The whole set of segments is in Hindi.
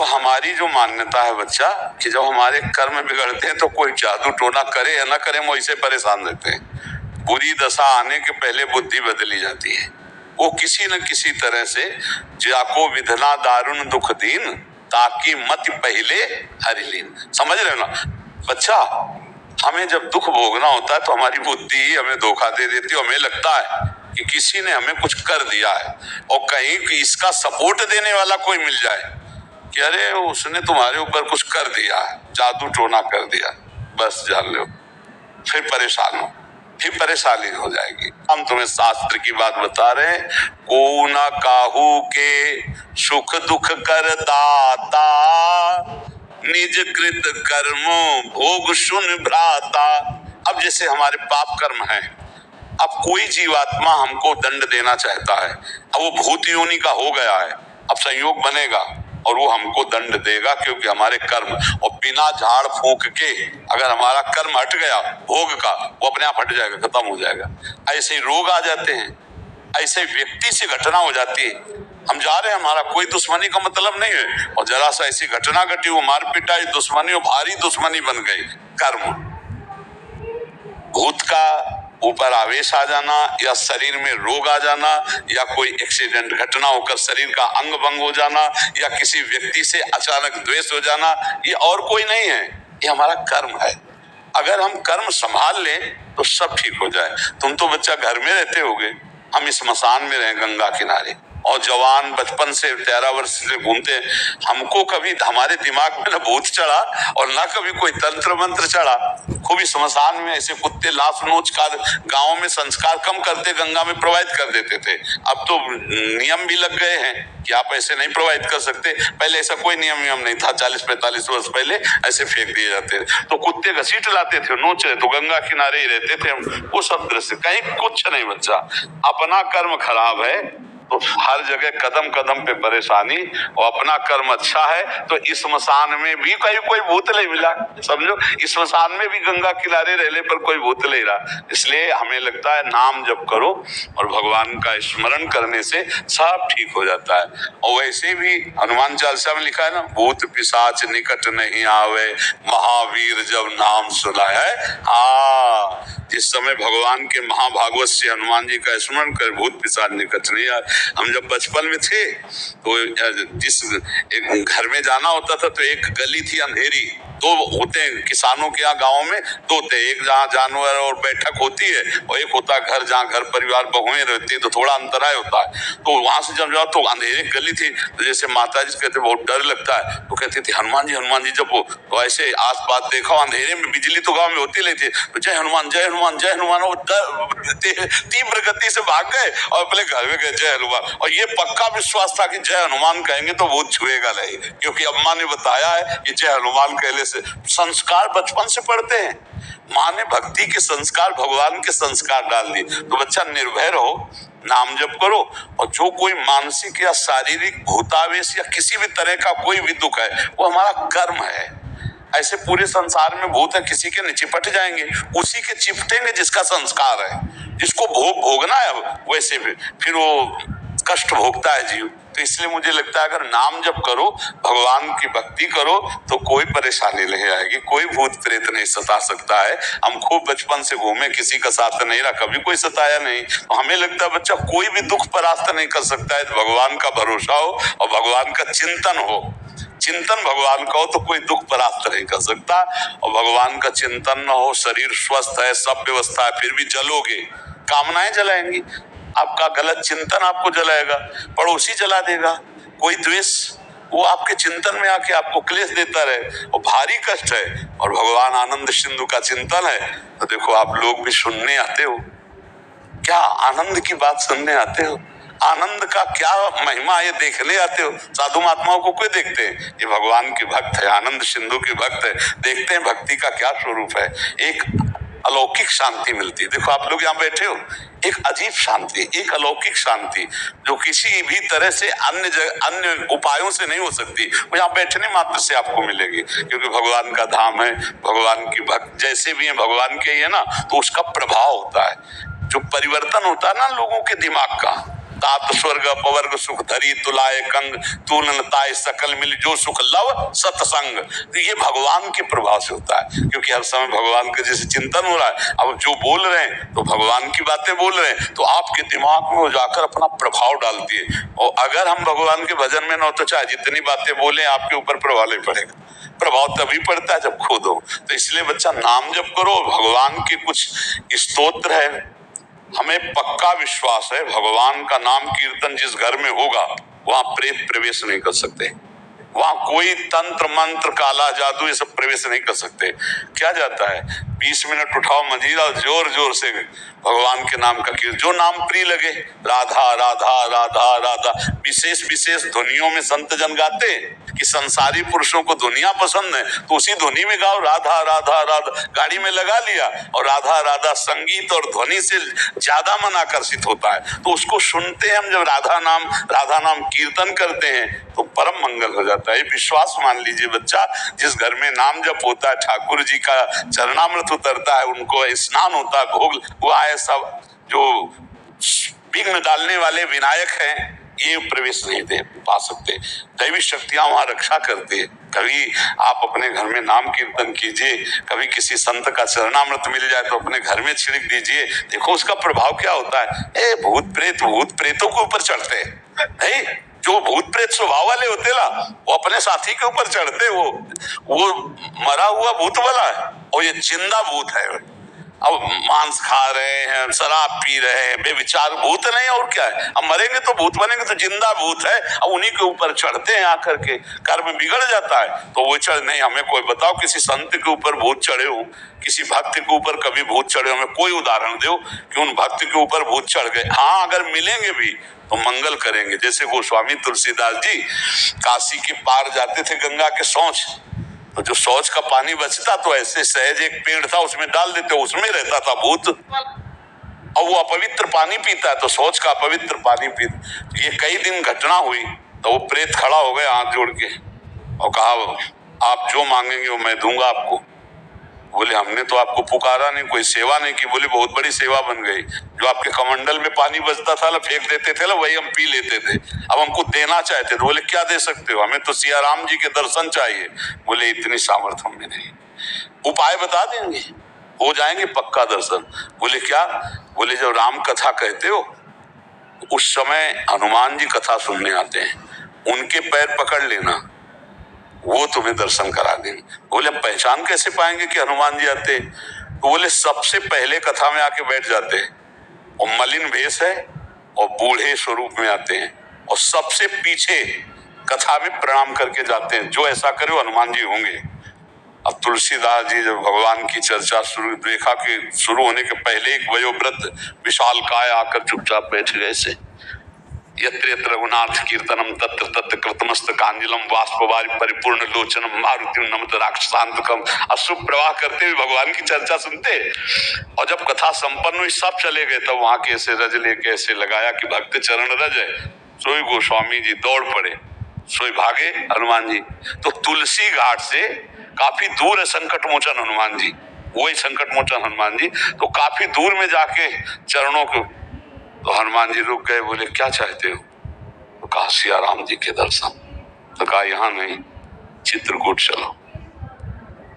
तो हमारी जो मान्यता है बच्चा कि जब हमारे कर्म बिगड़ते हैं तो कोई जादू टोना करे या ना करे, हम वैसे परेशान रहते हैं। बुरी दशा आने के पहले बुद्धि बदली जाती है। वो किसी न किसी तरह से जाको विधना दारुण दुख दीन ताकि मत पहले हरिलीन। समझ रहे हो ना बच्चा? हमें जब दुख भोगना होता है तो हमारी बुद्धि हमें धोखा दे देती है। हमें लगता है कि किसी ने हमें कुछ कर दिया है और कहीं कि इसका सपोर्ट देने वाला कोई मिल जाए कि अरे उसने तुम्हारे ऊपर कुछ कर दिया है, जादू टोना कर दिया, बस जान लो फिर परेशान हो, फिर परेशानी हो जाएगी। हम तुम्हें शास्त्र की बात बता रहे हैं, को न काहू के सुख दुख कर दाता, निज कृत कर्मो भोग सुन भ्राता। अब जैसे हमारे पाप कर्म हैं, अब कोई जीवात्मा हमको दंड देना चाहता है, अब वो भूत योनि का हो गया है, अब संयोग बनेगा और वो हमको दंड देगा क्योंकि हमारे कर्म, और बिना झाड़ फूंक के अगर हमारा कर्म हट गया भोग का, वो अपने आप हट जाएगा, खत्म हो जाएगा। ऐसे रोग आ जाते हैं, ऐसे व्यक्ति से घटना हो जाती है, हम जा रहे हैं, हमारा कोई दुश्मनी का मतलब नहीं है और जरा सा ऐसी घटना घटी, वो मार पिटाई, दुश्मनी, भारी दुश्मनी बन गई। कर्म, भूत का ऊपर आवेश आ जाना या शरीर में रोग आ जाना या कोई एक्सीडेंट घटना होकर शरीर का अंग भंग हो जाना या किसी व्यक्ति से अचानक द्वेष हो जाना, ये और कोई नहीं है, ये हमारा कर्म है। अगर हम कर्म संभाल लें तो सब ठीक हो जाए। तुम तो बच्चा घर में रहते होगे, हम इस स्मशान में रहे गंगा किनारे और जवान बचपन से 13 वर्ष से घूमते, हमको कभी हमारे दिमाग में ना भूत चढ़ा और ना कभी कोई तंत्र मंत्र चढ़ा। खूब ही स्मशान में ऐसे कुत्ते लाश नोच कर गाँव में संस्कार कम करते गंगा में प्रवाहित कर देते थे। अब तो नियम भी लग गए हैं कि आप ऐसे नहीं प्रवाहित कर सकते। पहले ऐसा कोई नियम नहीं था, 40-45 वर्ष पहले ऐसे फेंक दिए जाते थे। तो कुत्ते घसीट लाते थे, नोच रहे तो गंगा किनारे ही रहते थे हम। वो सब दृश्य कहीं कुछ नहीं बच्चा, अपना कर्म खराब है तो हर जगह कदम कदम पे परेशानी, और अपना कर्म अच्छा है तो इस स्मशान में भी कहीं कोई भूत नहीं मिला। समझो, इस स्मशान में भी गंगा किनारे रहने पर कोई भूत नहीं रहा। इसलिए हमें लगता है नाम जप करो और भगवान का स्मरण करने से सब ठीक हो जाता है। और वैसे भी हनुमान चालीसा में लिखा है ना, भूत पिशाच निकट नहीं आवे, महावीर जब नाम सुनाए। जिस समय भगवान के महाभागवत से हनुमान जी का स्मरण कर भूत पिशाच निकट नहीं आए। हम जब बचपन में थे तो जिस एक घर में जाना होता था तो एक गली थी अंधेरी, दो होते हैं किसानों के यहाँ गाँव में, दो होते, एक जहाँ जानवर और बैठक होती है और एक होता है घर जहाँ घर परिवार बहुएं रहती है, तो थोड़ा अंतराय होता है। तो वहां से जब जाओ तो अंधेरी गली थी, तो जैसे माता जी कहते बहुत डर लगता है तो कहते थे हनुमान जी जब वो तो ऐसे आस पास देखो अंधेरे में, बिजली तो गाँव में होती नहीं थी, तो जय हनुमान जय हनुमान जय हनुमान, वो तीव्र गति से भाग गए और अपने घर में गए जय हनुमान। और ये पक्का विश्वास था कि जय हनुमान कहेंगे तो भूत छुएगा नहीं, क्योंकि अम्मा ने बताया है कि जय हनुमान कहने से संस्कार बचपन से पढ़ते हैं। माँ ने भक्ति के संस्कार, भगवान के संस्कार डाल दिए। तो बच्चा निर्भय रहो, नाम जप करो, और जो कोई मानसिक या शारीरिक भूतावेश या किसी भी तरह का कोई भी दुख है वो हमारा कर्म है। ऐसे पूरे संसार में भूत है, किसी के नहीं चिपट जाएंगे, उसी के चिपटेंगे जिसका संस्कार है, जिसको भोगना है वैसे फिर वो कष्ट भोगता है जीव। तो इसलिए मुझे लगता है अगर नाम जप करो, भगवान की भक्ति करो तो कोई परेशानी नहीं आएगी, कोई भूत प्रेत नहीं सता सकता है। हम खूब बचपन से घूमे, किसी का साथ नहीं रहा, कभी कोई सताया नहीं। तो हमें लगता है बच्चा कोई भी दुख परास्त नहीं कर सकता है। भगवान का भरोसा हो और भगवान का चिंतन हो, चिंतन भगवान का हो तो कोई दुख परास्त नहीं कर सकता। और भगवान का चिंतन न हो, शरीर स्वस्थ है, सब व्यवस्था है, फिर भी जलोगे, कामनाएं जलाएंगी, आपका गलत चिंतन आपको जलाएगा, पड़ोसी जला देगा, कोई द्वेष वो आपके चिंतन में आके आपको क्लेश देता रहे और भारी कष्ट है। और भगवान आनंद सिंधु का चिंतन है तो देखो आप लोग भी सुनने आते हो, क्या आनंद की बात सुनने आते हो, आनंद का क्या महिमा ये देखने आते हो। साधु महात्माओं को कोई देखते हैं, ये भगवान के भक्त है, आनंद सिंधु के भक्त है, देखते हैं भक्ति का क्या स्वरूप है। एक अलौकिक शांति मिलती है। देखो आप लोग यहाँ बैठे हो, एक अजीब शांति, एक अलौकिक शांति जो किसी भी तरह से अन्य उपायों से नहीं हो सकती, वो यहाँ बैठने मात्र से आपको मिलेगी, क्योंकि भगवान का धाम है। भगवान की भक्त जैसे भी है भगवान के ही है ना, तो उसका प्रभाव होता है, जो परिवर्तन होता है ना लोगों के दिमाग का, तात स्वर्ग अपवर्ग सुख धरी तुलाए कंग, तूलन ताए सकल मिल जो सुख लव सत्संग। तो ये भगवान के प्रभाव से होता है, क्योंकि हर समय भगवान का जैसे चिंतन हो रहा है, अब जो बोल रहे हैं तो भगवान की बातें बोल रहे हैं, तो आपके दिमाग में वो जाकर अपना प्रभाव डालती है। और अगर हम भगवान के भजन में न हो तो चाहे जितनी बातें बोले आपके ऊपर प्रभाव नहीं पड़ेगा। प्रभाव तभी पड़ता है जब खुद हो। तो इसलिए बच्चा नाम जप करो। भगवान के कुछ स्तोत्र है, हमें पक्का विश्वास है भगवान का नाम कीर्तन जिस घर में होगा वहां प्रेत प्रवेश नहीं कर सकते, वहां कोई तंत्र मंत्र काला जादू ये सब प्रवेश नहीं कर सकते। क्या जाता है 20 मिनट उठाओ मंजीरा और जोर जोर से भगवान के नाम का कीर्तन, जो नाम प्रिय लगे, राधा राधा राधा राधा। विशेष विशेष ध्वनियों में संत जन गाते कि संसारी पुरुषों को दुनिया पसंद है तो उसी ध्वनि में गाओ राधा राधा राधा। गाड़ी में लगा लिया और राधा राधा, संगीत और ध्वनि से ज्यादा मन आकर्षित होता है, तो उसको सुनते हैं हम जब राधा नाम कीर्तन करते हैं तो परम मंगल हो जाता है। विश्वास मान लीजिए बच्चा, जिस घर में नाम जप होता है, ठाकुर जी का चरणामृत उतरता है, उनको स्नान होता है, भोग हुआ है, सब जो विघ्न डालने वाले विनायक हैं ये प्रवेश नहीं दे पा सकते। दैवी शक्तियां वहां रक्षा करते हैं। कभी आप अपने घर में नाम कीर्तन कीजिए, कभी किसी संत का चरणामृत मिल जाए तो अपने घर में छिड़क दीजिए, देखो उसका प्रभाव क्या होता है। भूत प्रेतों के ऊपर चढ़ते हैं, नहीं जो भूत प्रेत स्वभाव वाले होते ना वो अपने साथी के ऊपर चढ़ते, वो मरा हुआ भूत वाला है और ये जिंदा भूत है। अब मांस खा रहे हैं, शराब पी रहे हैं, बेविचार भूत नहीं और क्या है। अब मरेंगे तो भूत बनेंगे, तो जिंदा भूत है। अब उन्हीं के ऊपर चढ़ते हैं आकर के, कर्म बिगड़ जाता है तो वो चढ़ नहीं। हमें कोई बताओ किसी संत के ऊपर भूत चढ़े हो, किसी भक्त के ऊपर कभी भूत चढ़े हो, हमें कोई उदाहरण दो कि उन भक्त के ऊपर भूत चढ़ गए। हाँ अगर मिलेंगे भी तो मंगल करेंगे। जैसे गोस्वामी तुलसीदास जी काशी के पार जाते थे गंगा के शौच, तो जो शौच का पानी बचता तो ऐसे सहज एक पेड़ था उसमें डाल देते, उसमें रहता था भूत, और वो अपवित्र पानी पीता है तो शौच का अपवित्र पानी पीता। ये कई दिन घटना हुई तो वो प्रेत खड़ा हो गया हाथ जोड़ के और कहा आप जो मांगेंगे वो मैं दूंगा आपको। बोले हमने तो आपको पुकारा नहीं, कोई सेवा नहीं की। बोले बहुत बड़ी सेवा बन गई, जो आपके कमंडल में पानी बचता था ना फेंक देते थे ना, वही हम पी लेते थे, अब हमको देना चाहते थे। बोले क्या दे सकते हो, हमें तो सिया राम जी के दर्शन चाहिए। बोले इतनी सामर्थ्य हमें नहीं, उपाय बता देंगे, हो जाएंगे पक्का दर्शन। बोले क्या? बोले जब राम कथा कहते हो उस समय हनुमान जी कथा सुनने आते हैं, उनके पैर पकड़ लेना, वो तुम्हें दर्शन करा देंगे। बोले पहचान कैसे पाएंगे कि हनुमान जी आते? तो बोले सबसे पहले कथा में आके बैठ जाते हैं और मलिन भेष है और बूढ़े स्वरूप में आते हैं और सबसे पीछे कथा में प्रणाम करके जाते हैं। जो ऐसा करे हनुमान जी होंगे। अब तुलसीदास जी जब भगवान की चर्चा शुरू देखा कि शुरू होने के पहले एक वयोवृद्ध विशाल काय आकर चुपचाप बैठ गए से, यत्र यत्र रघुनाथ कीर्तनम तत्र तत्र कृतमस्तकांजलिम बाष्पवारि परिपूर्ण लोचनम मारुतिम नमत राक्षसांतकम। अश्रु प्रवाह करते हुए भगवान की चर्चा सुनते। और जब कथा संपन्न हुई सब चले गए तब वहां के ऐसे रज लेके ऐसे लगाया कि भक्त चरण रज है, सोई गोस्वामी जी दौड़ पड़े, सोई भागे हनुमान जी। तो तुलसी घाट से काफी दूर है संकट मोचन हनुमान जी, वही संकट मोचन हनुमान जी। तो काफी दूर में जाके चरणों को, तो हनुमान जी रुक गए। बोले क्या चाहते हो? तो कहा सिया राम जी के दर्शन। तो कहा यहाँ नहीं, चित्रकूट चलो।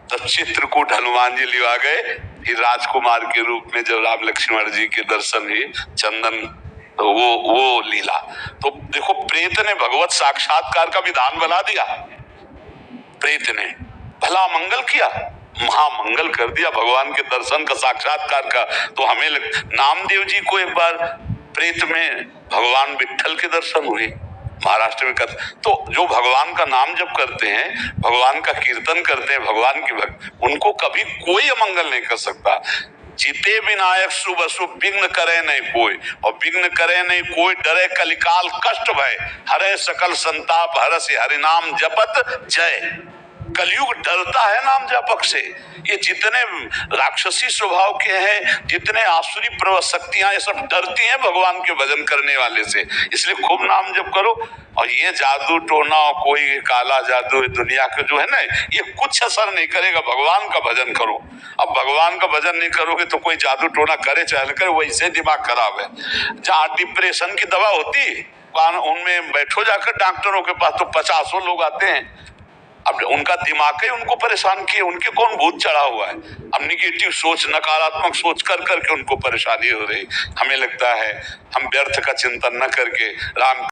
तो चित्रकूट हनुमान जी लिवा गए। फिर राजकुमार के रूप में जब राम लक्ष्मण जी के दर्शन हुए, चंदन, तो वो लीला। तो देखो प्रेत ने भगवत साक्षात्कार का विधान बना दिया। प्रेत ने भला मंगल किया, महामंगल कर दिया भगवान के दर्शन का, साक्षात्कार का। तो हमें नामदेव जी को एक बार प्रेत में भगवान विट्ठल के दर्शन हुए महाराष्ट्र में कर। तो जो भगवान का नाम जप करते हैं, भगवान का कीर्तन करते हैं, भगवान के भक्त, उनको कभी कोई अमंगल नहीं कर सकता। जीते विनायक शुभ अशुभ विघ्न करे नहीं कोई, और विघ्न करे नहीं कोई, डरे कलिकाल कष्ट भय, हरे सकल संताप हरसि हरि नाम जपत जय। कलयुग डरता है नाम जपक से। ये जितने राक्षसी स्वभाव के हैं, जितने आसुरी शक्तियां, ये सब डरती हैं भगवान के भजन करने वाले से। इसलिए खूब नाम जप करो। और ये जादू टोना, कोई काला जादू दुनिया के जो है ना, ये कुछ असर नहीं करेगा। भगवान का भजन करो। अब भगवान का भजन नहीं करोगे तो कोई जादू टोना करे चाहे करे, वैसे दिमाग खराब है। जहाँ डिप्रेशन की दवा होती है उनमें बैठो जाकर डॉक्टरों के पास, तो 50 लोग आते हैं। अब उनका दिमाग ही उनको परेशान किए, उनके कौन भूत चढ़ा हुआ है। अब निगेटिव सोच, नकारात्मक सोच कर करके उनको परेशानी हो रही। हमें लगता है हम व्यर्थ का चिंतन न करके राम